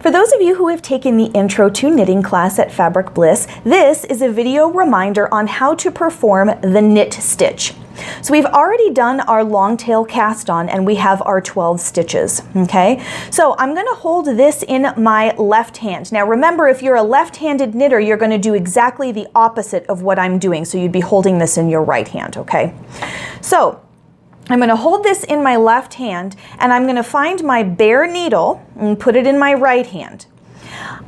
For those of you who have taken the Intro to Knitting class at Fabric Bliss, this is a video reminder on how to perform the knit stitch. So we've already done our long tail cast on and we have our 12 stitches, okay? So I'm going to hold this in my left hand. Now remember, if you're a left-handed knitter, you're going to do exactly the opposite of what I'm doing. So you'd be holding this in your right hand, okay? So I'm going to hold this in my left hand and I'm going to find my bare needle and put it in my right hand.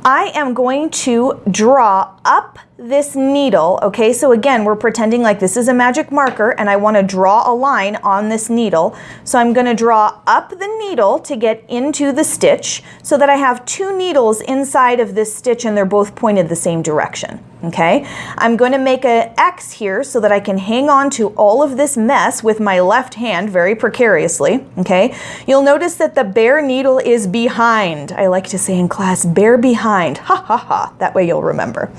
I am going to draw up this needle, okay? So again, we're pretending like this is a magic marker and I want to draw a line on this needle. So I'm going to draw up the needle to get into the stitch so that I have two needles inside of this stitch and they're both pointed the same direction, okay? I'm going to make an X here so that I can hang on to all of this mess with my left hand very precariously, okay? You'll notice that the bare needle is behind. I like to say in class, bare behind, ha ha ha, that way you'll remember.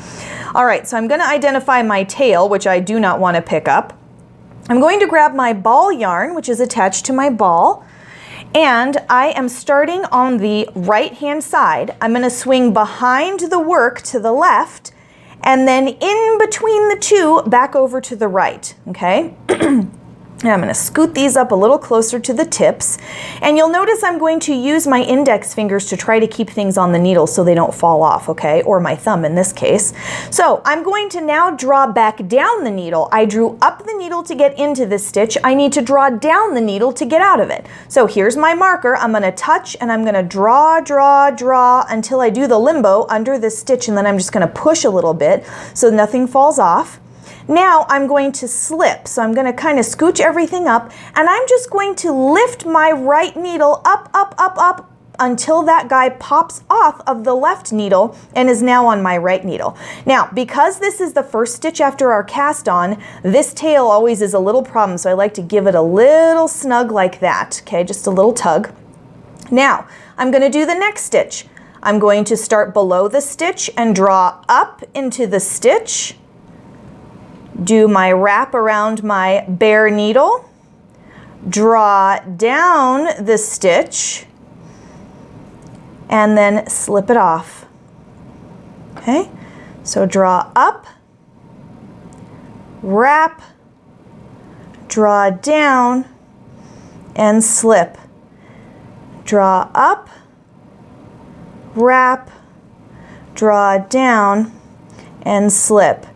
All right, so I'm going to identify my tail, which I do not want to pick up. I'm going to grab my ball yarn, which is attached to my ball, and I am starting on the right-hand side. I'm going to swing behind the work to the left, and then in between the two, back over to the right, okay? And I'm going to scoot these up a little closer to the tips. And you'll notice I'm going to use my index fingers to try to keep things on the needle so they don't fall off, okay? Or my thumb in this case. So I'm going to now draw back down the needle. I drew up the needle to get into this stitch. I need to draw down the needle to get out of it. So here's my marker. I'm going to touch and I'm going to draw, draw, draw until I do the limbo under this stitch, and then I'm just going to push a little bit so nothing falls off. Now I'm going to slip, so I'm going to kind of scooch everything up, and I'm just going to lift my right needle up, up, up, up, until that guy pops off of the left needle and is now on my right needle. Now, because this is the first stitch after our cast on, this tail always is a little problem, so I like to give it a little snug like that, okay, just a little tug. Now, I'm going to do the next stitch. I'm going to start below the stitch and draw up into the stitch. Do my wrap around my bare needle, draw down the stitch, and then slip it off. Okay, so draw up, wrap, draw down, and slip. Draw up, wrap, draw down, and slip.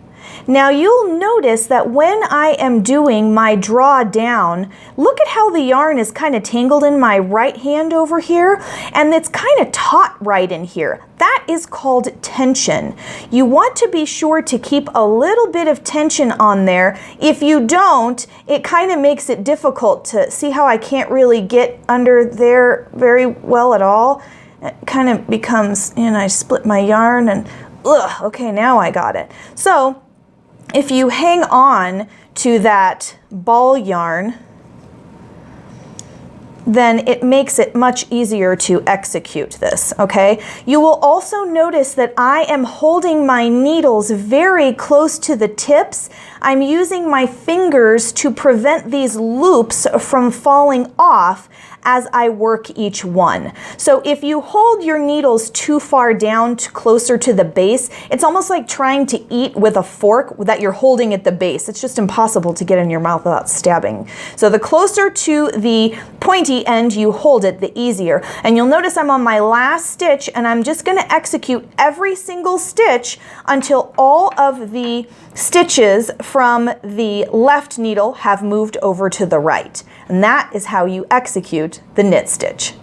Now you'll notice that when I am doing my draw down, look at how the yarn is kind of tangled in my right hand over here, and it's kind of taut right in here. That is called tension. You want to be sure to keep a little bit of tension on there. If you don't, it kind of makes it difficult to see how I can't really get under there very well at all. It kind of becomes, you know, I split my yarn and ugh, okay, now I got it. So if you hang on to that ball yarn, then it makes it much easier to execute this, okay? You will also notice that I am holding my needles very close to the tips. I'm using my fingers to prevent these loops from falling off as I work each one. So if you hold your needles too far down closer to the base, it's almost like trying to eat with a fork that you're holding at the base. It's just impossible to get in your mouth without stabbing. So the closer to the pointy end you hold it, the easier. And you'll notice I'm on my last stitch and I'm just going to execute every single stitch until all of the stitches from the left needle have moved over to the right. And that is how you execute the knit stitch.